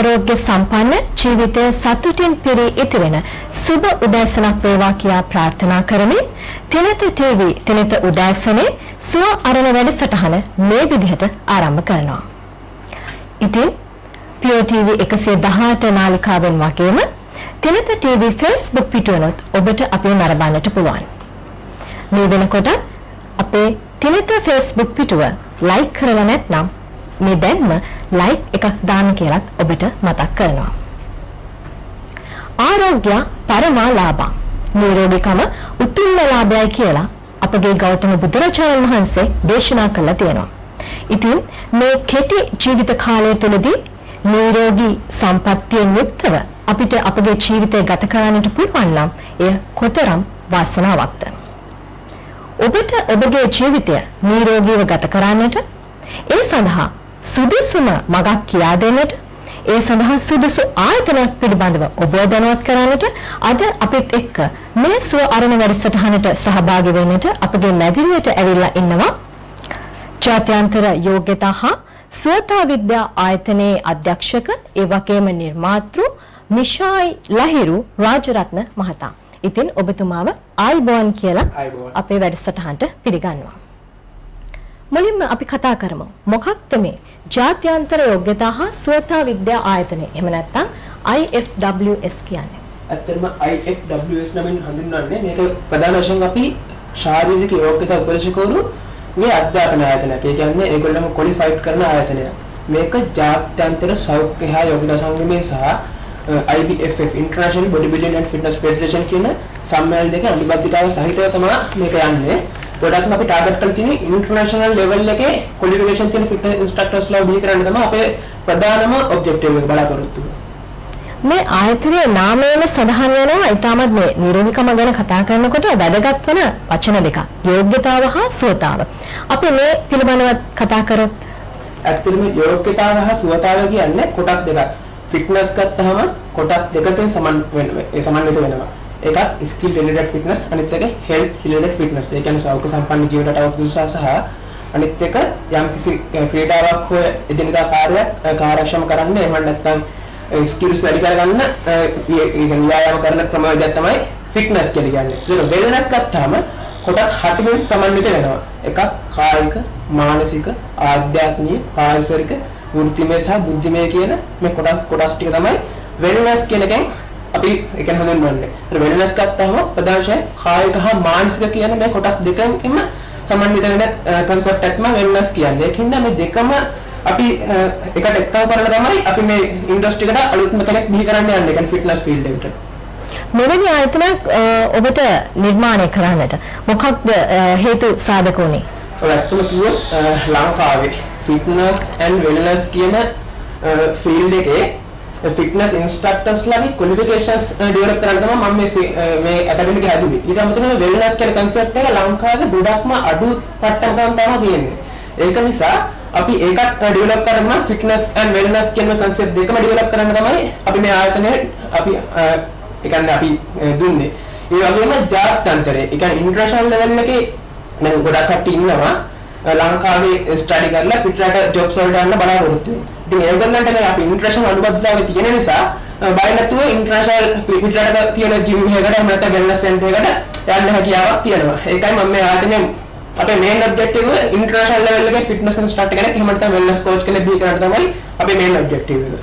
ආරෝග්‍ය සම්පන්න ජීවිතය සතුටින් පිරී ඉතිරෙන සුබ උදෑසනක් වේවා කියා ප්‍රාර්ථනා කරමින් තිනත ටීවී තිනත උදෑසනේ සුව අරණ වැඩසටහන මේ විදිහට ආරම්භ කරනවා. ඉතින් POTV 118 නාලිකාවෙන් වගේම තිනත ටීවී Facebook පිටුවනොත් ඔබට අපේ නරඹන්නට පුළුවන්. මේ වෙනකොට අපේ තිනත Facebook පිටුව ලයික් කරලා නැත්නම් මේ දැන්ම ලයික් එකක් දාන්න කියලාත් ඔබට මතක් කරනවා. ආරෝග්‍ය පරමා ලාභ. නිරෝගීකම උතුම්ම ලාභයයි කියලා අපගේ ගෞතම බුදුරජාණන් වහන්සේ දේශනා කළා තියෙනවා. ඉතින් මේ කෙටි ජීවිත කාලය තුළදී නිරෝගී සම්පත්තියෙන් යුක්තව අපිට අපගේ ජීවිතය ගත කරන්නට පුළුවන් නම් එය කොතරම් වාසනාවක්ද? ඔබට ඔබගේ ජීවිතය නිරෝගීව ගත කරන්නට ඒ සඳහා සුදුසුම මගක් කියා දෙන්නට ඒ සඳහා සුදුසු ආයතනයක් පිළිබඳව ඔබ දැනුවත් කරන්නට අද අපිත් එක්ක මේ සුව අරණ වැඩසටහනට සහභාගී වෙන්නට අපගේ මැදිරියට ඇවිල්ලා ඉන්නවා ජාත්‍යන්තර යෝග්‍යතා හා සුවතා විද්‍යා ආයතනයේ අධ්‍යක්ෂක ඒ වගේම නිර්මාතෘ මිෂායි ලහිරු රාජරත්න මහතා. ඉතින් ඔබතුමාව ආයිබෝන් කියලා අපේ වැඩසටහනට පිළිගන්නවා. මුලින්ම අපි කතා කරමු මොකක්ද මේ ජාත්‍යන්තර යෝග්‍යතා හා සුවතා විද්‍යා ආයතනය එහෙම නැත්නම් IFWS කියන්නේ? ඇත්තටම IFWS නමින් හඳුන්වන්නේ මේක ප්‍රධාන වශයෙන් අපි ශාරීරික යෝග්‍යතා උපදේශකවරුගේ අධ්‍යාපන ආයතනයක්. ඒ කියන්නේ ඒගොල්ලෝම ක්වොලිෆයිඩ් කරන ආයතනයක්. මේක ජාත්‍යන්තර සෞඛ්‍ය හා යෝග්‍යතා සංගමය සහ IBFF International Bodybuilding and Fitness Federation කියන සම්මේලන දෙක අනිබද්ධතාව සහිතව තමයි මේක යන්නේ. ගොඩක්ම අපි ටාගට් කරලා තියෙන්නේ ඉන්ටර්නැෂනල් ලෙවල් එකේ ක්වොලිෆිකේෂන් තියෙන ෆිට්නස් ඉන්ස්ට්‍රක්ටර්ස්ලා උදේ කරන්න තමයි අපේ ප්‍රධානම ඔබ්ජෙක්ටිව් එක බලාපොරොත්තු වෙන්නේ. මේ ආයතනයේ නාමයෙන් සඳහන් වෙනවා ඊටමත් මේ නිරෝගීකම ගැන කතා කරනකොට වැදගත් වෙන වචන දෙකක්. යෝග්‍යතාව හා සුවතාව. අපි මේ පිළිබඳව කතා කරොත් ඇත්තටම යෝග්‍යතාව හා සුවතාව කියන්නේ කොටස් දෙකක්. ෆිට්නස් ගත්තාම කොටස් දෙකකින් සමන්විත වෙනවා. එකක් ස්කිල් රිලේටඩ් ෆිට්නස් අනිත් එක හෙල්ත් රිලේටඩ් ෆිට්නස්. ඒ කියන්නේ සෞඛ්‍ය සම්පන්න ජීවිතයට අවශ්‍ය සහ අනිත් එක යම්කිසි ක්‍රීඩාවක් හෝ එදිනෙදා කාර්යක්ෂම කරන්න එහෙම නැත්නම් ස්කිල්ස් වැඩි කරගන්න ව්‍යායාම කරන ක්‍රමවේදයක් තමයි ෆිට්නස් කියලා කියන්නේ. ඒක වෙල්නස් ගත්තාම කොටස් 7කින් සමන්විත වෙනවා. එකක් කායික, මානසික, ආධ්‍යාත්මික, පාරිසරික, වෘත්තිමය සහ බුද්ධිමය කියන මේ කොටස් ටික තමයි වෙල්නස් කියන එකෙන් අපි ඒක හඳුන්වන්නේ. ඒත් වෙල්නස් ගත්තාම ප්‍රධාන වශයෙන් කායික හා මානසික කියන මේ කොටස් දෙකකින්ම සමන්විත වෙන concept එකම වෙල්නස් කියන්නේ. ඒකින්ද මේ දෙකම අපි එකට එක්කව කරලා තමයි අපි මේ ඉන්ඩස්ට්‍රි එකට අලුත්ම කෙනෙක් බිහි කරන්න යන්නේ. ඒ කියන්නේ ෆිට්නස් ෆීල්ඩ් එකට. මෙවැනි ආයතනයක් ඔබට නිර්මාණය කරන්නට මොකක්ද හේතු සාධක වුනේ? ඔයත් කිව්වොත් ලංකාවේ ෆිට්නස් ඇන්ඩ් වෙල්නස් කියන ෆීල්ඩ් එකේ ෆිට්නස් ඉන්ස්ට්‍රක්ටර්ස්ලාගේ ක්වොලිෆිකේෂන්ස් ඩෙවලොප් කරන්න තමයි මම මේ ඇකඩමි එක හැදුවේ. ඊට අමතරව වෙල්නස් කියන concept එක ලංකාවේ ගොඩක්ම අඩු පට්ටමකම් තමයි තියෙන්නේ. ඒක නිසා අපි ඒකත් ඩෙවලොප් කරන්න ෆිට්නස් ඇන්ඩ් වෙල්නස් කියන concept දෙකම ඩෙවලොප් කරන්න තමයි අපි මේ ආයතනයේ අපි අපි දුන්නේ. ඒ වගේම ජාත්‍යන්තරේ ඒ කියන්නේ ඉන්ටර්නැෂනල් ලෙවල් එකේ දැන් ගොඩක් කට්ටිය ඉන්නවා ලංකාවේ ස්ටඩි කරලා පිටරට ජොබ්ස් වලට යන්න බලාපොරොත්තු වෙනවා. ඉතින් ඒගොල්ලන්ට මේ අපි ඉන්ටර්නැෂනල් අනුබද්ධතාවය තියෙන නිසා බය නැතුව ඉන්ටර්නැෂනල් පිටරට තියෙන ජිම් එකකට එහෙම නැත්නම් වෙල්නස් සෙන්ටර් එකට යන්න හැකියාවක් තියෙනවා. ඒකයි මම මේ ආයතනයේ අපේ මේන් ඔබ්ජෙක්ටිව් එක ඉන්ටර්නැෂනල් ලෙවල් එකේ ෆිට්නස් ඉන්ස්ට්‍රක්ටර් කෙනෙක් එහෙම නැත්නම් වෙල්නස් කෝච් කෙනෙක් බිහි කරන්න තමයි අපේ මේන් ඔබ්ජෙක්ටිව් එක.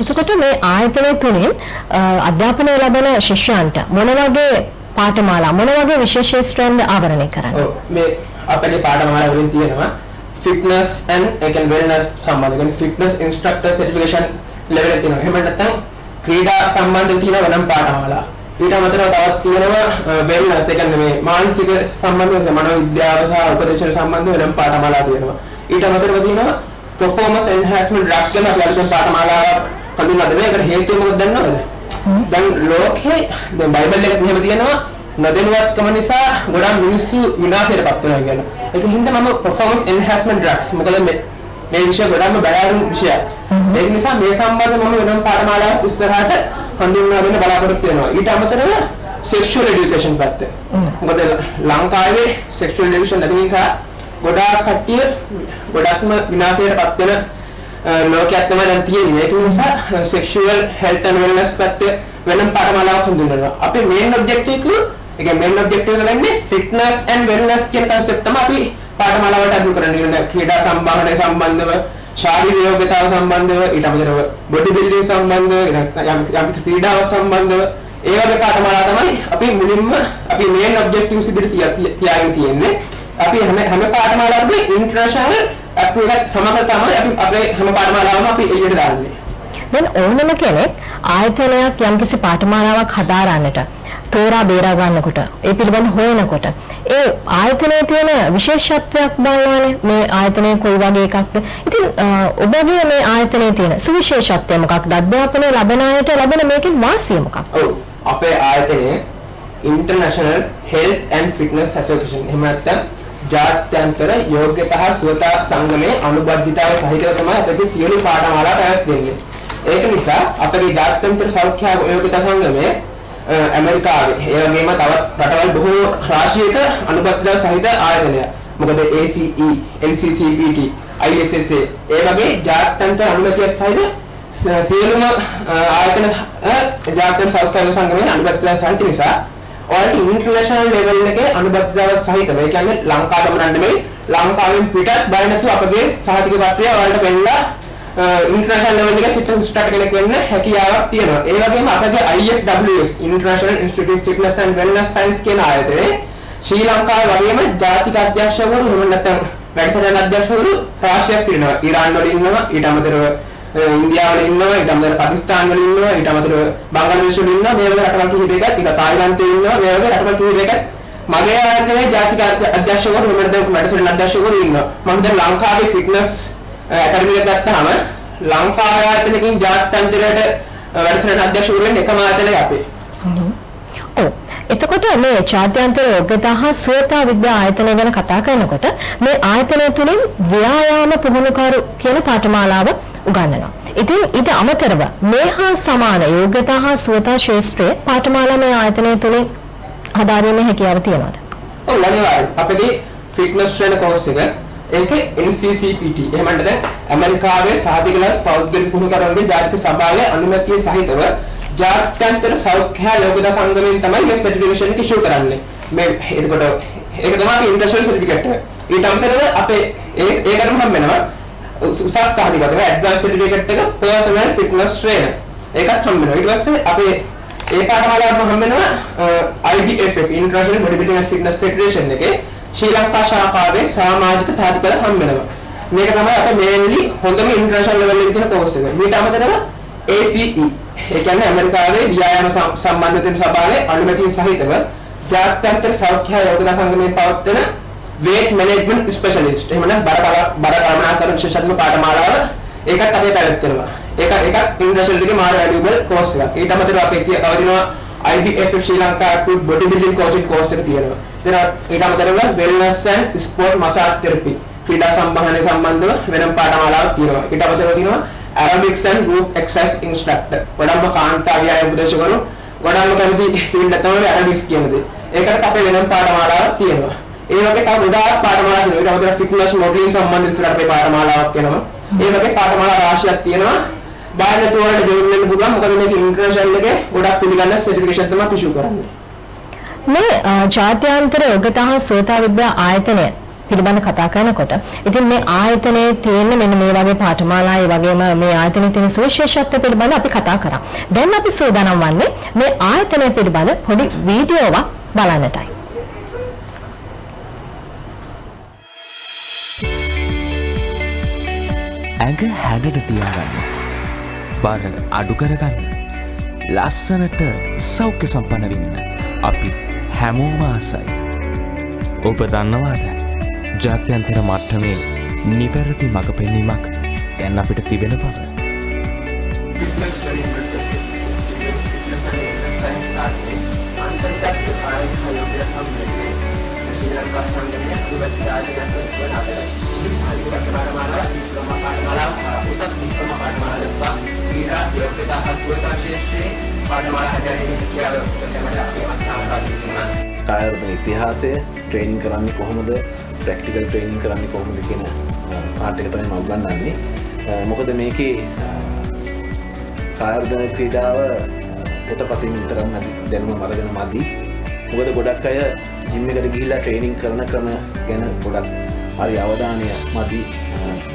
එතකොට මේ ආයතනය තුලින් අධ්‍යාපනය ලබන ශිෂ්‍යයන්ට මොන වගේ පාඨමාලා මොන වගේ විශේෂ ශ්‍රේණිද ආවරණය කරන්නේ? ඔව් මේ අපේ පාඨමාලා වලින් තියෙනවා fitness and again wellness සම්බන්ධ කියන්නේ fitness instructor certification level එක තියෙනවා. එහෙම නැත්නම් ක්‍රීඩා සම්බන්ධව තියෙන වෙනම පාඨමාලා. ඊට අමතරව තවත් තියෙනවා වෙල්නස් ඒ කියන්නේ මේ මානසික සම්බන්ධ මනෝවිද්‍යාව සහ උපදේශන සම්බන්ධ වෙනම පාඨමාලා තියෙනවා. ඊට අමතරව තියෙනවා performance enhancement drugs ගැන අපි අලුතෙන් පාඨමාලාවක් හඳුන්වා දෙනවා. ඒකට හේතුව මොකක්ද දන්නවද? දැන් ලෝකේ දැන් බයිබල් එකේ මෙහෙම තියෙනවා නොදැනුවත්කම නිසා ගොඩක් මිනිස්සු විනාශයටපත් වෙනවා කියන. ඒක හින්දා මම performance enhancement drugs මොකද මේ විෂය ගොඩක්ම බැලුම් විෂයක්. ඒක නිසා මේ සම්බන්ධව මම වෙනම පාඨමාලාවක් ඉස්සරහට හඳුන්වා දෙන්න බලාපොරොත්තු වෙනවා. ඊට අමතරව sexual education පැත්ත. මොකද ලංකාවේ sexual education නැති නිසා ගොඩාක් කට්ටිය ගොඩක්ම විනාශයටපත් වෙන ලෝකයක් තමයි දැන් තියෙන්නේ. ඒක නිසා sexual health and wellness පැත්ත වෙනම පාඨමාලාවක් හඳුන්වනවා. අපේ main objective එක main objective එක වෙන්නේ fitness and wellness කියන concept තමයි අපි පාඨමාලාවට අඳුර කරන්නේ. ක්‍රීඩා සම්භාවනය සම්බන්ධව, ශාරීරික යෝග්‍යතාව සම්බන්ධව, ඊට අමතරව body building සම්බන්ධව, යම් ක්‍රීඩාව සම්බන්ධව ඒ වගේ පාඨමාලා තමයි අපි මුලින්ම අපි main objectives ඉදිරියට තියාගෙන තියෙන්නේ. අපි හැම පාඨමාලාවකම international අපේ සමග තමයි අපි අපේ හැම පාඨමාලාවම අපි එළියට දාන්නේ. දැන් ඕනම කෙනෙක් ආයතනයක් යම්කිසි පාඨමාලාවක් හදාරන්නට තෝරා බේරා ගන්නකොට ඒ පිළිබඳ හොයනකොට ඒ ආයතනයේ තියෙන විශේෂත්වයක් බලනවානේ මේ ආයතනය කොයි වගේ එකක්ද. ඉතින් ඔබගේ මේ ආයතනයේ තියෙන සුවිශේෂත්වය මොකක්ද? අධ්‍යාපනය ලබන අයට ලැබෙන මේකේ වාසිය මොකක්ද? ඔව් අපේ ආයතනයේ International Health and Fitness Association එහෙම නැත්නම් ජාත්‍යන්තර යෝග්‍යතා සුවතා සංගමයේ අනුබද්ධිතාව සහිතව තමයි අපේ සියලු පාඨමාලා පැවැත්වෙන්නේ. ඒක නිසා අපේ ජාත්‍යන්තර සෞඛ්‍ය යෝග්‍යතා සංගමයේ ඇමරිකාවේ ඒ වගේම තවත් රටවල් බොහෝ රාශියක අනුබද්ධිතාව සහිත ආයතනයක්. මොකද ACE, NCCPT, ISSA ඒ වගේ ජාත්‍යන්තර අනුමැතිය සහිත සියලුම ආයතන ජාත්‍යන්තර සෞඛ්‍ය සංගමයේ අනුබද්ධිතාව සහිත නිසා ඔයාලට ඉන්ටර්නැෂනල් ලෙවල් එකේ අනුබද්ධතාව සහිතව ඒ කියන්නේ ලංකාවම නෙමෙයි ලංකාවෙන් පිටත් බය නැතුව අපගේ සහතික පත්‍රය ඔයාලට වෙන්නලා ඉන්ටර්නැෂනල් ලෙවල් එකේ ෆිට්නස් ඉන්ස්ට්‍රක්ටර් කෙනෙක් වෙන්න හැකියාවක් තියෙනවා. ඒ වගේම අපගේ IFWS International Institute of Fitness and Wellness Science කියන ආයතනයේ ශ්‍රී ලංකාවේ වගේම ජාතික අධ්‍යක්ෂකවරු එහෙම නැත්නම් වැඩසටහන අධ්‍යක්ෂකවරු රාශියක් සිටිනවා. ඉරාන් වල ඉන්නවා, ඊට අමතරව ඉන්දියාව වල ඉන්නවා, ඊට අමතරව පාකිස්තාන වල ඉන්නවා, ඊට අමතරව බංග්ලාදේශ වල ඉන්නවා, මේ වගේ රටවල් කිහිපයක, ඊට තායිලන්තයේ ඉන්නවා, මේ වගේ රටවල් කිහිපයක මගේ ආයතනයේ ජාතික අධ්‍යක්ෂකවරු එහෙම නැත්නම් වැඩසටහන අධ්‍යක්ෂකවරු ඉන්නවා. මම දැන් ලංකාවේ ෆිට්නස් ඇකඩමි එක ගත්තාම ලංකාවේ ආයතනකින් ජාත්‍යන්තරයට වැඩසටහන අධ්‍යක්ෂකවරු වෙන්න එකම ආයතනය අපේ. ඔව්. එතකොට මේ ජාත්‍යන්තර යෝග්‍යතා හා සුවතා විද්‍යා ආයතනය ගැන කතා කරනකොට මේ ආයතනය තුලින් ව්‍යායාම පුහුණුකරු කියන පාඨමාලාව උගන්වනවා. ඉතින් ඊට අමතරව මේ හා සමාන යෝග්‍යතා හා සුවතා ශාස්ත්‍රයේ පාඨමාලා මේ ආයතනය තුලින් හදාරීමේ හැකියාව තියෙනවද? ඔව් අනිවාර්යයෙන්. අපේ ෆිට්නස් ට්‍රේනර් කෝස් එක ඒකේ NCCPT එහෙම නැත්නම් ඇමරිකාවේ සාධිකල පෞද්ගලික පුහුණුකරුවන්ගේ ජාතික සභාවේ අනුමැතිය සහිතව ජාත්‍යන්තර සෞඛ්‍ය යෝග්‍යතා සංගමයෙන් තමයි මේ සර්ටිෆිකේෂන් එක ඉෂුව කරන්නේ. මේ එතකොට ඒක තමයි ඉන්ටර්නැෂනල් සර්ටිෆිකේට් එක. ඊට අමතරව අපේ ඒකටම හම් වෙනවා උසස් සාධිකව ඇඩ්වාන්ස් සර්ටිෆිකේට් එක පර්සනල් ෆිට්නස් ට්‍රේනර්. ඒකත් හම් වෙනවා. ඊට පස්සේ අපේ ඒ පාඨමාලාවම හම් වෙනවා IBFF International Bodybuilding and Fitness Federation එකේ ශ්‍රී ලංකා ශාඛාවේ සමාජික සාධිකල හම් වෙනවා. මේක තමයි අපේ මේන්ලි හොඳම ඉන්ටර්නැෂනල් ලෙවල් එකේ තියෙන කෝස් එක. ඊට අමතරව ACE ඒ කියන්නේ ඇමරිකාවේ ව්‍යායාම සම්බන්ධ සභාවේ අනුමැතිය සහිතව ජාත්‍යන්තර සෞඛ්‍ය යෝග්‍යතා සංගමයේ පවත්වන weight management specialist එහෙම නැත්නම් බර කළමනාකරණ විශේෂඥ පාඨමාලාව ඒකත් අපේ පැවැත්වෙනවා. ඒක ඉන්ටර්නැෂනල් එකේ මාර වැලියබල් කෝස් එකක්. ඊට අමතරව අපේ තවදිනවා IBFF ශ්‍රී Lanka body building coaching course එක තියෙනවා. ඊට අමතරව wellness and sport massage therapy ක්‍රීඩා සම්බන්ධන සම්බන්ධව වෙනම පාඨමාලාවක් තියෙනවා. ඊට අමතරව තියෙනවා aerobics and group exercise instructor. වඩාම කාන්තා ව්‍යායාම උපදේශකවරු වඩාම කැමති ෆීල්ඩ් එක තමයි aerobics කියන්නේ. ඒකට අපේ වෙනම පාඨමාලාවක් තියෙනවා. ඒ වගේ තව ගොඩාක් පාඨමාලා තියෙනවා. ඊට අමතරව fitness modeling සම්බන්ධ ඉස්සරහට අපේ පාඨමාලාවක් වෙනවා. ඒ වගේ පාඨමාලා රාශියක් තියෙනවා. බාහිර තෝරන්න ජොයින් වෙන්න පුළුවන්. මොකද මේක ඉන්ටර්නැෂනල් එකේ ගොඩක් පිළිගන්න සර්ටිෆිකේෂන් තමයි ඉෂු කරන්නේ. මේ ජාත්‍යන්තර යෝග්‍යතා හා සුවතා විද්‍යා ආයතනය පිළිබඳ කතා කරනකොට ඉතින් මේ ආයතනයේ තියෙන මෙන්න මේ වගේ පාඨමාලා ඒ වගේම මේ ආයතනයේ තියෙන සුවිශේෂත්ව පිළිබඳ අපි කතා කරා. දැන් අපි සූදානම් වන්නේ මේ ආයතනය පිළිබඳ පොඩි වීඩියෝවක් බලන්නටයි. ඇඟ හැඩට තියාගන්න. බර අඩු කරගන්න. ලස්සනට සෞඛ්‍ය සම්පන්න වෙන්න අපි හැමෝම ආසයි. ඔබ දන්නවාද? ජාත්‍යන්තර මට්ටමේ නිවැරදි මඟ පෙන්වීමක් දැන් අපිට තිබෙන බව. කායවර්ධන ඉතිහාසය ට්‍රේනින් කරන්නේ කොහොමද, ප්‍රැක්ටිකල් ට්‍රේනින් කරන්නේ කොහොමද කියන පාඩ එක තමයි මම උගන්වන්නේ. මොකද මේකේ කායවර්ධන ක්‍රීඩාව පොතපතින් විතරක් නැති දැනුම අරගෙන මදි. මොකද ගොඩක් අය ජිම් එකට ගිහිල්ලා ට්‍රේනින් කරන ක්‍රම ගැන ගොඩක් හරි අවධානය මදි.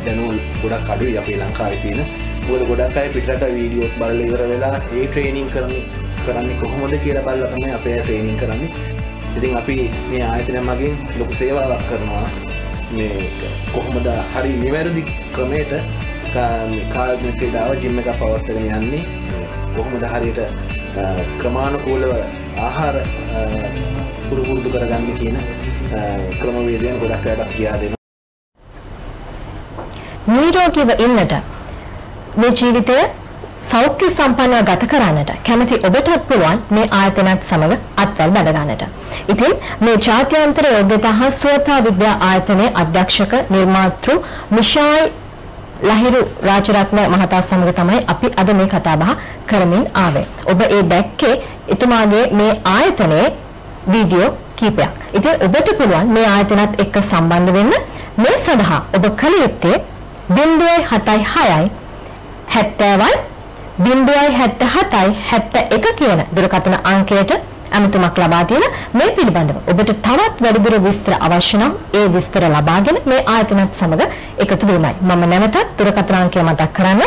දැනුම ගොඩක් අඩුයි අපේ ලංකාවේ තියෙන. මොකද ගොඩක් අය පිටරට වීඩියෝස් බලලා ඉවර වෙලා ඒ ට්‍රේනින් කරන්නේ කොහොමද කියලා බලලා තමයි අපේ ට්‍රේනින් කරන්නේ. ඉතින් අපි මේ ආයතනය මගින් ලොකු සේවාවක් කරනවා. මේ කොහොමද හරි නිවැරදි ක්‍රමයට කායික ක්‍රීඩාව ජිම් එක පවත්වාගෙන යන්නේ, කොහොමද හරියට ක්‍රමානුකූලව ආහාර පුරුදු කරගන්නේ කියන ක්‍රමවේදයන් ගොඩක් අයට කියා දෙනවා. නිරෝගීව ඉන්නට මේ ජීවිතය සෞඛ්‍ය සම්පන්නව ගත කරන්නට කැමති ඔබටත් පුළුවන් මේ ආයතනත් සමග අත්වැල් බැඳ ගන්නට. ඉතින් මේ ජාත්‍යන්තර යෝග්‍යතා හා සුවතා විද්‍යා ආයතනයේ අධ්‍යක්ෂක නිර්මාතෘ මිෂායි ලහිරු රාජරත්න මහතා සමග තමයි අපි අද මේ කතා බහ කරමින් ආවේ. ඔබ ඒ දැක්කේ එතුමාගේ මේ ආයතනයේ වීඩියෝ කීපයක්. ඉතින් ඔබට පුළුවන් මේ ආයතනත් එක්ක සම්බන්ධ වෙන්න. මේ සඳහා ඔබ කල යුත්තේ 076 70 077 71 කියන දුරකථන අංකයට ඇමතුමක් ලබා දෙන මේ පිළිබඳව ඔබට තවත් වැඩිදුර විස්තර අවශ්‍ය නම් ඒ විස්තර ලබාගෙන මේ ආයතනත් සමග එකතු වෙන්නයි. මම නැවතත් දුරකථන අංකය මතක් කරන්න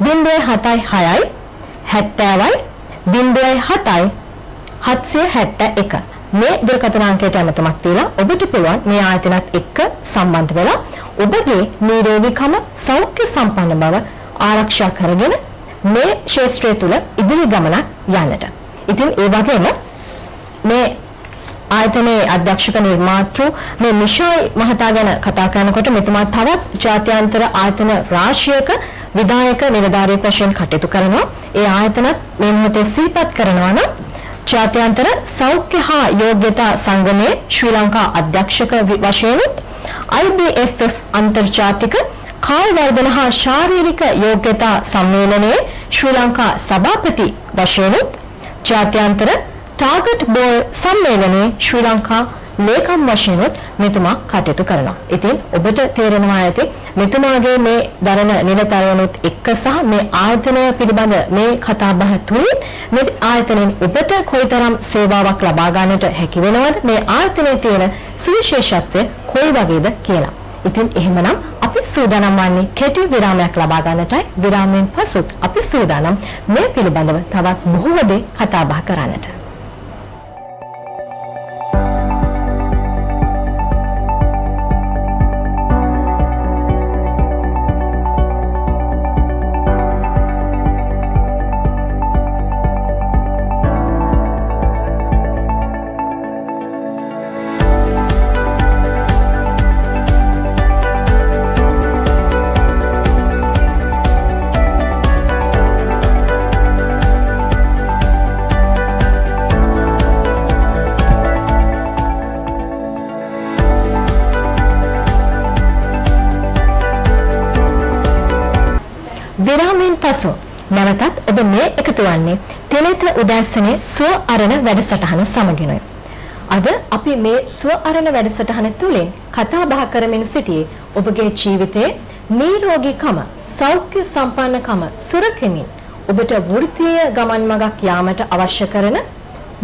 076 70 077 771 මේ දුරකථන අංකයට ඇමතුමක් දීලා ඔබට පුළුවන් මේ ආයතනත් එක්ක සම්බන්ධ වෙලා ඔබගේ නිරෝගීකම සෞඛ්‍ය සම්පන්න බව ආරක්ෂා කරගෙන මේ ශාස්ත්‍රය තුල ඉදිරි ගමනක් යන්නට. ඉතින් ඒ වගේම මේ ආයතනයේ අධ්‍යක්ෂක නිර්මාතෘ මේ මිෂායි මහතා ගැන කතා කරනකොට මෙතුමා තවත් ජාත්‍යන්තර ආයතන රාශියක විධායක නිලධාරියෙක් වශයෙන් කටයුතු කරනවා. ඒ ආයතනත් මේ මොහොතේ සිහිපත් කරනවා නම් ජාත්‍යන්තර සෞඛ්‍ය හා යෝග්‍යතා සංගමයේ ශ්‍රී ලංකා අධ්‍යක්ෂක වශයෙන් IBFF අන්තර්ජාතික කාය වර්ධන හා ශාරීරික යෝග්‍යතා සම්මේලනයේ ශ්‍රී ලංකා සභාපති වශයෙන් ජාත්‍යන්තර ටාගට් බෝල් සම්මේලනයේ ශ්‍රී ලංකා ලේකම් වශයෙන් මෙතුමා කටයුතු කරනවා. ඉතින් ඔබට තේරෙනවා ඇති මෙතුමාගේ මේ දරන නිලතරවලුත් එක්ක සහ මේ ආයතනය පිළිබඳ මේ කතා බහ තුලින් මේ ආයතනයෙන් ඔබට කොයිතරම් සේවාවක් ලබා ගන්නට හැකි වෙනවද, මේ ආයතනයේ තියෙන සුවිශේෂත්වය කොයි වගේද කියලා. ඉතින් එහෙමනම් අපි සූදානම් වන්නේ කෙටි විරාමයක් ලබා ගන්නටයි. විරාමයෙන් පසුත් අපි සූදානම් මේ පිළිබඳව තවත් බොහෝ දේ කතා බහ කරන්නට. විරාමයෙන් පසු නැවතත් ඔබ මේ එකතු වන්නේ තෙලිත උදෑසනේ සුව අරණ වැඩසටහන සමගිනුයි. අද අපි මේ සුව අරණ වැඩසටහන තුලින් කතා බහ කරමින් සිටියේ ඔබගේ ජීවිතයේ නිරෝගීකම, සෞඛ්‍ය සම්පන්නකම සුරකිමින් ඔබට වෘත්තීය ගමන් මගක් යාමට අවශ්‍ය කරන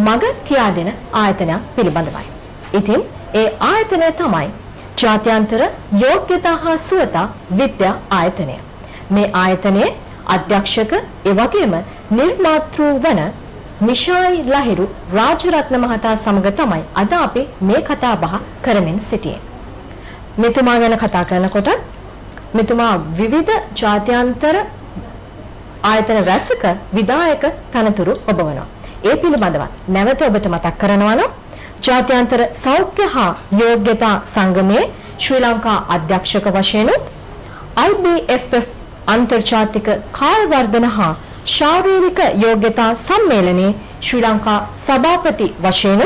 මඟ කියා දෙන ආයතනයක් පිළිබඳවයි. ඉතින් ඒ ආයතනය තමයි ජාත්‍යන්තර යෝග්‍යතා හා සුවතා විද්‍යා ආයතනය. මේ ආයතනයේ අධ්‍යක්ෂක එවැගේම නිර්මාතෘ වන මිෂායි ලහිරු රාජරත්න මහතා සමග තමයි අද අපි මේ කතා බහ කරමින් සිටියේ. මෙතුමා ගැන කතා කරනකොට මෙතුමා විවිධ ජාත්‍යන්තර ආයතන රැසක විධායක තනතුරු ඔබවනවා. ඒ පිළිබඳව නැවත ඔබට මතක් කරනවා නම් ජාත්‍යන්තර සෞඛ්‍ය හා යෝග්‍යතා සංගමයේ ශ්‍රී ලංකා අධ්‍යක්ෂක වශයෙන් IBFF අන්තර්ජාතික කාර්යවර්ධන හා ශාරීරික යෝග්‍යතා සම්මේලනයේ ශ්‍රී ලංකා සභාපති වශයෙන්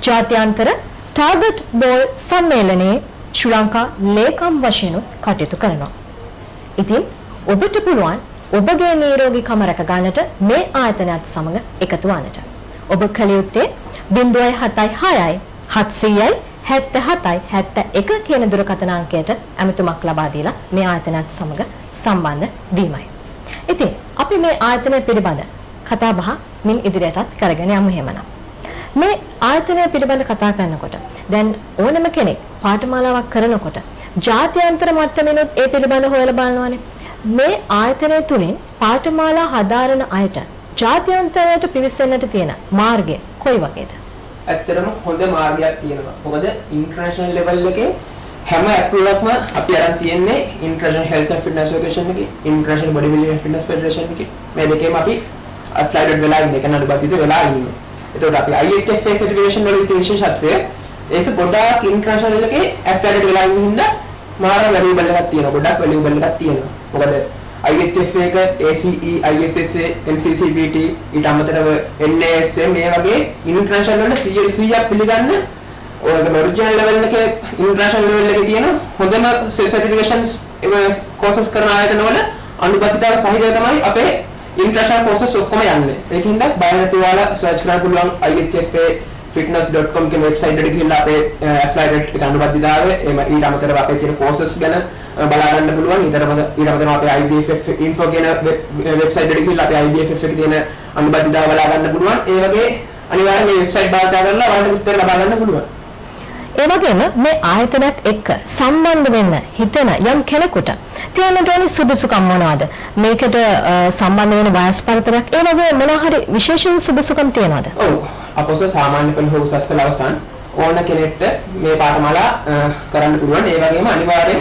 ජාත්‍යන්තර ටාගට් බෝල් සම්මේලනයේ ශ්‍රී ලංකා ලේකම් වශයෙන් කටයුතු කරනවා. ඉතින් ඔබට පුළුවන් ඔබගේ නිරෝගීකම රැක ගන්නට මේ ආයතනයත් සමග එකතු වන්නට. ඔබ කල යුත්තේ 076යි 700යි 77යි 71 කියන දුරකථන අංකයට ඇමතුමක් ලබා දීලා මේ ආයතනයත් සමග සම්බන්ධ වීමයි. ඉතින් අපි මේ ආයතනය පිළිබඳ කතා බහ මින් ඉදිරියටත් කරගෙන යමු එහෙමනම්. මේ ආයතනය පිළිබඳ කතා කරනකොට දැන් ඕනම කෙනෙක් පාඨමාලාවක් කරනකොට ජාත්‍යන්තර මට්ටමිනුත් ඒ පිළිබඳ හොයලා බලනවානේ. මේ ආයතනය තුලින් පාඨමාලා හදාරන අයට ජාත්‍යන්තරයට පිවිසෙන්නට තියෙන මාර්ගය කොයි වගේද? ඇත්තටම හොඳ මාර්ගයක් තියෙනවා. මොකද ඉන්ටර්නැෂනල් ලෙවල් එකේ හැම ඇප්ලෝඩක්ම අපි අරන් තියෙන්නේ international health and fitness association එකේ, international body building and fitness federation එකේ. මේ දෙකේම අපි ඇප්ලයිඩ් වෙලා ඉන්නේ. ඒක නඩුපතිත වෙලා ඉන්නේ. එතකොට අපි IHFA සර්ටිෆිකේෂන් වල තියෙන විශේෂත්වය ඒක ගොඩාක් ඉන්ටර්නැෂනල් එකේ ඇප්ලයිඩ් වෙලා ඉන්න හින්දා මාර වැලියබල් එකක් තියෙනවා. ගොඩාක් වැලියබල් එකක් තියෙනවා. මොකද IHFA එක ACE, ISSA, NCCPT ඊට අමතරව NASA මේ වගේ ඉන්ටර්නැෂනල් වල 100% පිළිගන්න ඔයක ඔරිජිනල් ලෙවල් එකේ ඉන්ටර්නැෂනල් ලෙවල් එකේ තියෙන හොඳම සර්ටිෆිකේෂන්ස් කෝසස් කරන ආයතන වල අනුගතිතාව සහිතව තමයි අපේ ඉන්ටර්නැෂනල් කෝසස් ඔක්කොම යන්නේ. ඒකින්ද බය නැතුව ඔයාලා සර්ච් කරන්න පුළුවන් IHFAfitness.com කියන වෙබ්සයිට් එකට ගිහිල්ලා අපේ ඇෆ්ලයිඩ් එක අනුගතිතාවය එම ඊට අමතරව අපේ තියෙන කෝසස් ගැන බලා ගන්න පුළුවන්. ඊට අමතරව අපේ IBFF info කියන වෙබ්සයිට් එකට ගිහිල්ලා අපේ IBFF එකේ තියෙන අනුගතිතාව බලා ගන්න පුළුවන්. ඒ වගේ අනිවාර්යෙන් මේ වෙබ්සයිට් භාවිත කරලා ඔයාලට විස්තර ලබා ගන්න පුළුවන්. ඒ වගේම මේ ආයතනත් එක්ක සම්බන්ධ වෙන්න හිතන යම් කෙනෙකුට තියෙන ඕනි සුදුසුකම් මොනවාද? මේකට සම්බන්ධ වෙන වයස් පරතරයක් ඒ වගේ මොනවා හරි විශේෂ සුදුසුකම් තියනවද? ඔව්. අපොස සාමාන්‍ය පෙළ හෝ උසස් පෙළ අවසන් ඕන කෙනෙක්ට මේ පාඨමාලා කරන්න පුළුවන්. ඒ වගේම අනිවාර්යෙන්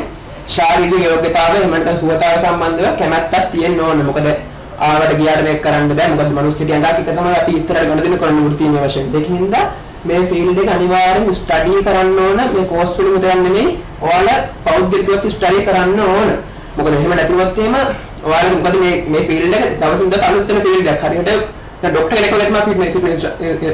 ශාරීරික යෝග්‍යතාවය එහෙම නැත්නම් සුවතාව සම්බන්ධව කැමැත්තක් තියෙන්න ඕන. මොකද ආවට ගියාට මේක කරන්න බෑ. මොකද මිනිස්සු කියනවා එක තමයි අපි ඉස්සරහට ගොඩ දෙන කරන්න වෘත්තීය වශයෙන්. ඒකින්ද මේ ෆීල්ඩ් එක අනිවාර්යෙන් ස්ටඩි කරන්න ඕන. මේ කෝස් වලින් විතරක් නෙමෙයි ඔයාලා පෞද්ගලිකව ස්ටඩි කරන්න ඕන. මොකද එහෙම නැතිවොත් එහෙම ඔයාලා මොකද මේ ෆීල්ඩ් එක දවසින් දවස අලුත් වෙන ෆීල්ඩ් එකක්. හරියට දැන් ડોක්ටර් කෙනෙක් වගේ තමයි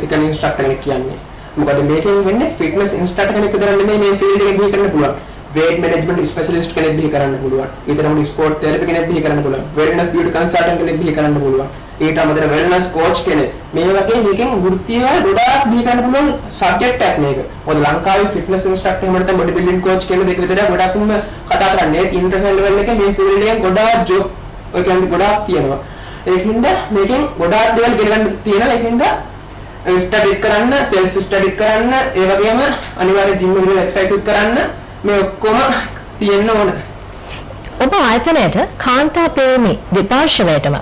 ෆිට්නස් ඉන්ස්ට්‍රක්ටර් කෙනෙක් කියන්නේ. මොකද මේකෙන් වෙන්නේ ෆිට්නස් ඉන්ස්ට්‍රක්ටර් කෙනෙක් විතර නෙමෙයි මේ ෆීල්ඩ් එකේ බිහි කරන්න පුළුවන්. weight management specialist කෙනෙක් බිහි කරන්න පුළුවන්. ඊතරම් ස්පෝර්ට් තෙරපි කෙනෙක් බිහි කරන්න පුළුවන්. wellness beauty consultant කෙනෙක් බිහි කරන්න පුළුවන්. ඊට අමතරව wellness coach කෙනෙක්. මේ වගේ මේකෙන් වෘත්තීය ගොඩාක් බිහි කරන්න පුළුවන් සබ්ජෙක්ට් එකක් මේක. මොකද ලංකාවේ ෆිට්නස් ඉන්ස්ට්‍රක්ටර් එහෙම නැත්නම් බොඩි බිල්ඩින් කෝච් කියන දෙක විතර ගොඩක්ම කතා කරන්නේ ඉන්ටර්නැෂනල් ලෙවල් එකේ මේ ෆීල්ඩ් එකෙන් ගොඩාක් ජොබ් ඔය කියන්නේ ගොඩාක් තියෙනවා. ඒකින්ද මේකෙන් ගොඩාක් දේවල් ඉගෙන ගන්න තියෙනවා. ඒකින්ද ස්ටඩි කරන්න, සෙල්ෆ් ස්ටඩි කරන්න, ඒ වගේම අනිවාර්ය ජිම් එකේ එක්සර්සයිස් කරන්න මේ ඔක්කොම තියෙන්න ඕන. ඔබ ආයතනයට කාන්තා ප්‍රේමී දෙපාර්ශ්වයටම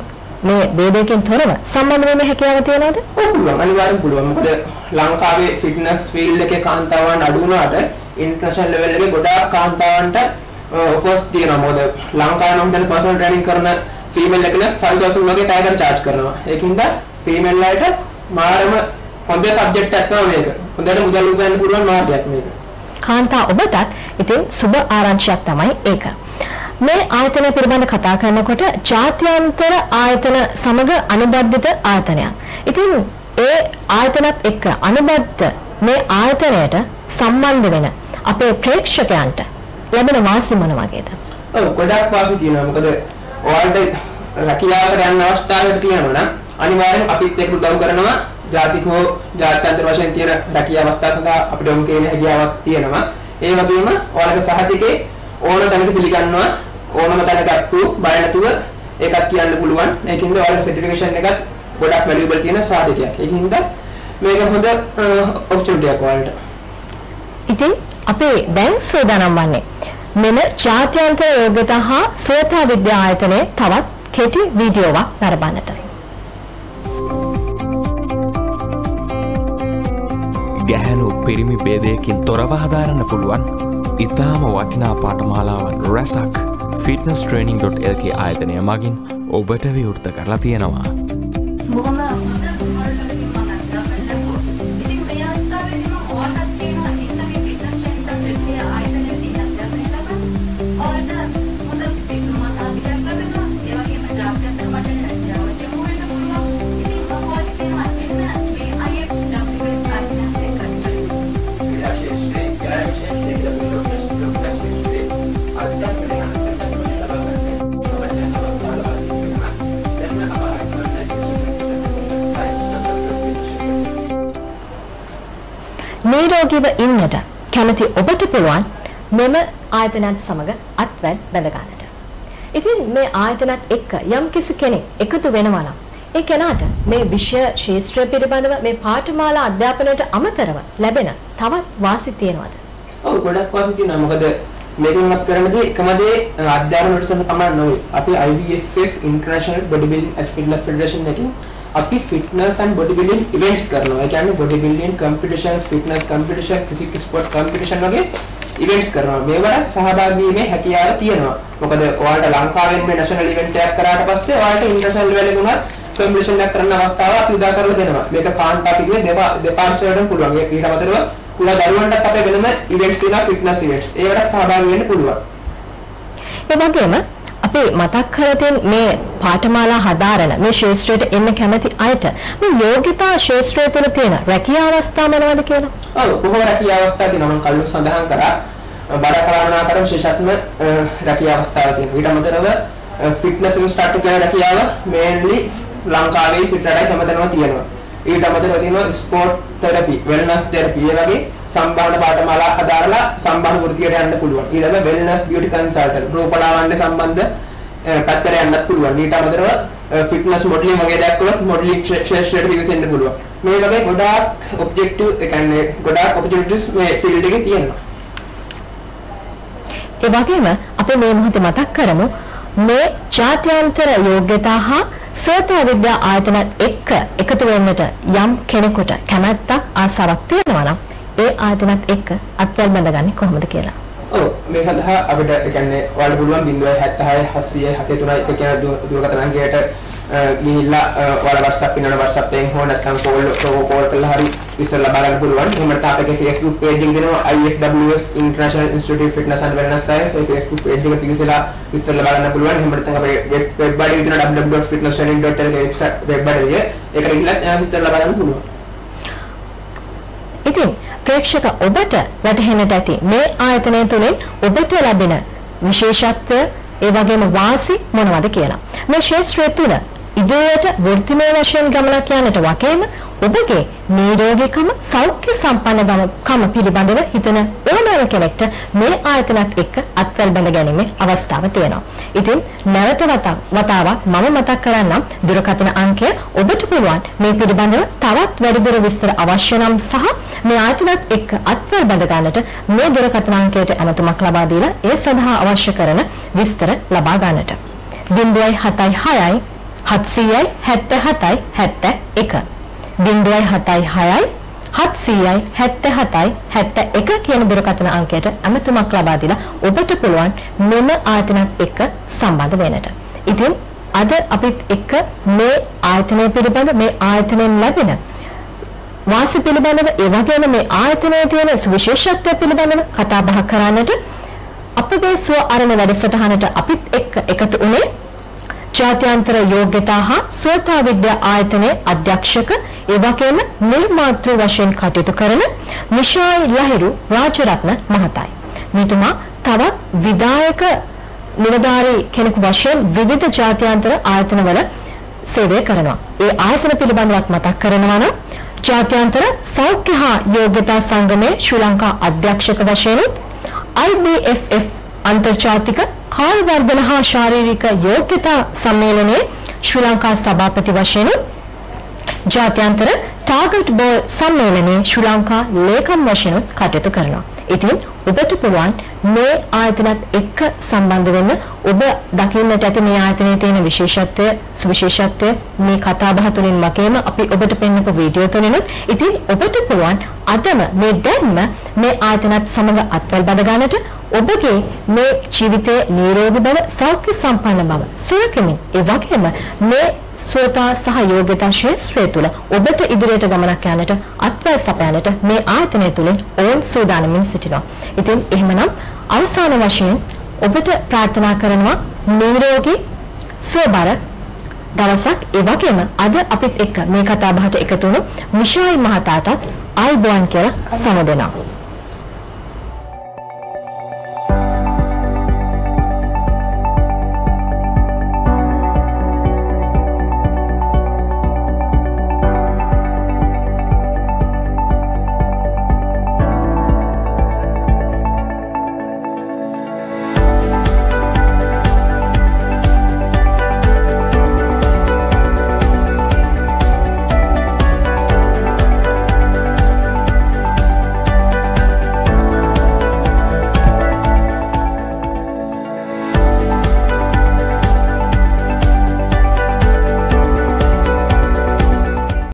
මේ වේදකෙන් තොරව සම්බන්ධ වෙන්න හැකියාව තියෙනවද? පුළුවන්. අනිවාර්යෙන් පුළුවන්. මොකද ලංකාවේ ෆිට්නස් ෆීල්ඩ් එකේ කාන්තාවන් අඩු වුණාට ඉන්ටර්නැෂනල් ලෙවල් එකේ ගොඩාක් කාන්තාවන්ට ඔෆර්ස් තියෙනවා. මොකද ලංකාවේ නම් දැන් පර්සනල් ට්‍රේනින් කරන ෆීමේල් එකල 5000 වගේ ටයිගර් charge කරනවා. ඒකින්ද ෆීමේල් අයට මාරම හොඳ සබ්ජෙක්ට් එකක් තමයි මේක. හොඳට මුදල් උගන්න පුළුවන් මාර්ගයක් මේක. කාන්තා ඔබටත් ඉතින් සුබ ආරංචියක් තමයි ඒක. මේ ආයතන පිළිබඳ කතා කරනකොට ජාත්‍යන්තර ආයතන සමග අනුබද්ධිත ආයතනයක්. ඉතින් ඒ ආයතනත් එක්ක අනුබද්ධ මේ ආයතනයට සම්බන්ධ වෙන අපේ ප්‍රේක්ෂකයන්ට ලැබෙන වාසි මොන වගේද? ඔව් ගොඩක් වාසි තියෙනවා. මොකද ඔයාලට රැකියාවකට යන්න අවස්ථාවක් තියෙනවා නම් අනිවාර්යෙන් අපිත් එක්ක උදව් කරනවා. ජාතික හෝ ජාත්‍යන්තර වශයෙන් තියෙන රැකියාව අවස්ථා සඳහා අපිට ඔම් කියන හැකියාවක් තියෙනවා. ඒ වගේම ඔයාලගේ සහතිකේ ඕන තැනක පිළිගන්නවා. ඕනම තැනක අප්‍රූව් බය නැතුව ඒකත් කියන්න පුළුවන්. ඒකින්ද ඔයාලගේ සර්ටිෆිකේෂන් එකත් ගොඩක් වැලියබල් තියෙන සාධකයක්. ඒකින්ද මේක හොඳ ඔපචුනිටි එකක් ඔයාලට. ඉතින් අපේ දැන් සෝදානම් වන්නේ මෙම ජාත්‍යන්තර යෝග්‍යතා හා සුවතා විද්‍යා ආයතනයේ තවත් කෙටි වීඩියෝවක් නරඹන්නට. ගැහැණු පිරිමි ભેදයකින් තොරව හදාරන්න පුළුවන් ඉතාම වටිනා පාඨමාලාවන් රැසක් fitnesstraining.lk ආයතනය මගින් ඔබට විවෘත කරලා තියෙනවා. බොහොම හොඳ මොඩලකින් මම අත්දැකලා ලැබුවා. ඉතින් මේ අවස්ථාවේදී මම ඔයාලට කියනවා ඉන්න මේ ෆිට්නස් ට්‍රේනින් සබ්ජෙක්ට් එක ආයතනයේ තියෙන අත්දැකීම් ඔයාලට හොඳ ෆිට්නස් මාසාදිකයක් ලැබෙනවා. ඒ වගේම ජාත්‍යන්තර මට්ටමේ රැකියාවට යොමු වෙන්න පුළුවන්. ඉතින් මම ඔයාලට කියනවා මෙන්න මේ IFWS ආයතනයත් එක්ක නිරෝගීව ඉන්නට කැමති ඔබට පුළුවන් මෙම ආයතනත් සමග අත්වැල් බැඳ ගන්නට. ඉතින් මේ ආයතනත් එක්ක යම් කිසි කෙනෙක් එකතු වෙනවා නම් ඒ කෙනාට මේ විෂය ශාස්ත්‍රය පිළිබඳව මේ පාඨමාලා අධ්‍යාපනයට අමතරව ලැබෙන තවත් වාසි තියෙනවද? ඔව් ගොඩක් වාසි තියෙනවා. මොකද මේකෙන් අප කරන දේ එකම දේ අධ්‍යාපන වලට පමණ නෙවෙයි. අපි IBFF International Bodybuilding and Fitness Federation එකකින් අපි fitness and bodybuilding events කරනවා. ඒ කියන්නේ bodybuilding competition, fitness competition, physical sport competition වගේ events කරනවා. මේවට සහභාගී වීමේ හැකියාව තියෙනවා. මොකද ඔයාලට ලංකාවෙන් මේ national event එකක් කරාට පස්සේ ඔයාලට international level එකේ උනත් competition එකක් කරන්න අවස්ථාව අපි උදා කරලා දෙනවා. මේක කාන්තා පිටුවේ දෙපාර්ශ්වයටම පුළුවන්. ඊට අමතරව කුලා දරුවන්ටත් අපේ වෙනම events තියෙනවා, fitness events. ඒවට සහභාගී වෙන්න පුළුවන්. ඒ වගේම අපි මතක් කරලා තියෙන මේ පාඨමාලා හදාරන මේ ශාස්ත්‍රයට එන්න කැමති අයට මේ යෝග්‍යතා ශාස්ත්‍රය තුළ තියෙන රැකියා අවස්ථා මොනවද කියලා? ඔව් බොහෝ රැකියා අවස්ථා තියෙනවා. මම කලින් සඳහන් කරා බඩ කලාවනාකර විශේෂත්ම රැකියා අවස්ථාවක් තියෙනවා. ඊට අමතරව ෆිට්නස් ඉන්ස්ට්‍රක්ටර් කියන රැකියාව මේන්ලි ලංකාවේ පිටරටයි හැමතැනම තියෙනවා. ඊට අමතරව තියෙනවා ස්පෝර්ට් තෙරපි, වෙල්නස් තෙරපි වගේ සම්බන්ධ පාඨමාලා හදාරලා සම්බන්ධ වෘත්තියට යන්න පුළුවන්. ඊළඟ වෙල්නස් බියුටි කන්සල්ටන්ට් රූපලාවන්‍ය සම්බන්ධ පැත්තට යන්නත් පුළුවන්. ඊට අමතරව ෆිට්නස් මොඩලින් වගේ දෙයක් කළොත් මොඩලින් ශාස්ත්‍රයට පිවිසෙන්න පුළුවන්. මේ වගේ ගොඩාක් ඔබ්ජෙක්ටිව් ඒ කියන්නේ ගොඩාක් ඔපචුනිටිස් මේ ෆීල්ඩ් එකේ තියෙනවා. ඒ වගේම අපි මේ මොහොතේ මතක් කරමු මේ ජාත්‍යන්තර යෝග්‍යතා හා සෝතා විද්‍යා ආයතනත් එක්ක එකතු වෙන්නට යම් කෙනෙකුට කැමැත්තක් ආසාවක් තියෙනවා නම් ඒ ආයතනත් එක්ක අත්වැල් බැඳගන්නේ කොහොමද කියලා. ඔව් මේ සඳහා අපිට ඒ කියන්නේ ඔයාලට පුළුවන් 076 700 731 කියන දුරකථන අංකයට ගිහිල්ලා ඔයාලා WhatsApp ඉන්නන WhatsApp එකෙන් හෝ නැත්නම් කෝල් කරලා හරි විස්තර ලබා ගන්න පුළුවන්. එහෙම නැත්නම් අපේ Facebook page එකේ දෙනවා IFWS International Institute of Fitness and Wellness Science A Facebook page එක පිළිසලා විස්තර ලබා ගන්න පුළුවන්. එහෙම නැත්නම් අපේ web body එකේ තියෙන www.fitnesstraining.lk web body එක ඒකට ගිහිල්ලා විස්තර ලබා ගන්න පුළුවන්. ඉතින් ප්‍රේක්ෂක ඔබට වැටහෙන්නට ඇති මේ ආයතනය තුළින් ඔබට ලැබෙන විශේෂත්වය ඒ වගේම වාසි මොනවද කියලා. මේ ශාස්ත්‍රය තුළ ඉදිරියට වෘත්තිමය වශයෙන් ගමනක් යන්නට වගේම ඔබගේ නිරෝගීකම සෞඛ්‍ය සම්පන්නකම පිළිබඳව හිතන ඕනෑම කෙනෙක්ට මේ ආයතනත් එක්ක අත්වැල් බැඳ ගැනීමේ අවස්ථාව තියෙනවා. ඉතින් නැවත වතාවක් මම මතක් කරන්නම් දුරකථන අංකය ඔබට පුළුවන් මේ පිළිබඳව තවත් වැඩිදුර විස්තර අවශ්‍ය නම් සහ මේ ආයතනත් එක්ක අත්වැල් බැඳ ගන්නට මේ දුරකථන අංකයට අමතමක් ලබා දීලා ඒ සඳහා අවශ්‍ය කරන විස්තර ලබා ගන්නට 076 700 77 71 076 700 77 71 කියන දුරකථන අංකයට අමතමක් ලබා දීලා ඔබට පුළුවන් මෙම ආයතනත් එක්ක සම්බන්ධ වෙන්නට. ඉතින් අද අපිත් එක්ක මේ ආයතනය පිළිබඳ මේ ආයතනයෙන් ලැබෙන වාසි පිළිබඳව ඒ වගේම මේ ආයතනයේ තියෙන සුවිශේෂත්වය පිළිබඳව කතා බහ කරන්නට අපගේ සුව අරණ වැඩසටහනට අපිත් එක්ක එකතු වුණේ ජාත්‍යන්තර යෝග්‍යතා හා සෝතා විද්‍යා ආයතනයේ අධ්‍යක්ෂක ඒ වගේම නිර්මාතෘ වශයෙන් කටයුතු කරන නිශායි ලහිරු රාජරත්න මහතායි. මෙතුමා තවත් විධායක නිලධාරී කෙනෙකු වශයෙන් විවිධ ජාත්‍යන්තර ආයතනවල සේවය කරනවා. ඒ ආයතන පිළිබඳව මතක් කරනවා නම් ජාත්‍යන්තර සෞඛ්‍ය හා යෝග්‍යතා සංගමයේ ශ්‍රී ලංකා අධ්‍යක්ෂක වශයෙන් IBFF අන්තර්ජාතික කාය වර්ධන හා ශාරීරික යෝග්‍යතා සම්මේලනයේ ශ්‍රී ලංකා සභාපති වශයෙන් ජාත්‍යන්තර ටාගට් බෝල් සම්මේලනයේ ශ්‍රී ලංකා ලේකම් වශයෙන් කටයුතු කරනවා. ඉතින් ඔබට පුළුවන් මේ ආයතනත් එක්ක සම්බන්ධ වෙන්න. ඔබ දකින්නට ඇති මේ ආයතනයේ තියෙන විශේෂත්වය, සුවිශේෂත්වය මේ කතා බහ තුලින් වගේම අපි ඔබට පෙන්වපු වීඩියෝ තුලිනුත්. ඉතින් ඔබට පුළුවන් අදම මේ දැන්ම මේ ආයතනත් සමග අත්වැල් බඳ ගන්නට ඔබගේ මේ ජීවිතයේ නිරෝගී බව, සෞඛ්‍ය සම්පන්න බව සුරකිමින් ඒ වගේම මේ සෝතා සහ යෝග්‍යතා ශාස්ත්‍රය තුළ ඔබට ඉදිරියට ගමනක් යන්නට අත්වැල් සපයන්නට මේ ආයතනය තුළින් ඕන් සූදානමින් සිටිනවා. ඉතින් එහෙමනම් අවසාන වශයෙන් ඔබට ප්‍රාර්ථනා කරනවා නිරෝගී සුවබර දවසක්. ඒ වගේම අද අපිත් එක්ක මේ කතා බහට එකතු වුණු මිෂායි මහතාටත් ආයිබෝන් කියලා සමුදෙනවා.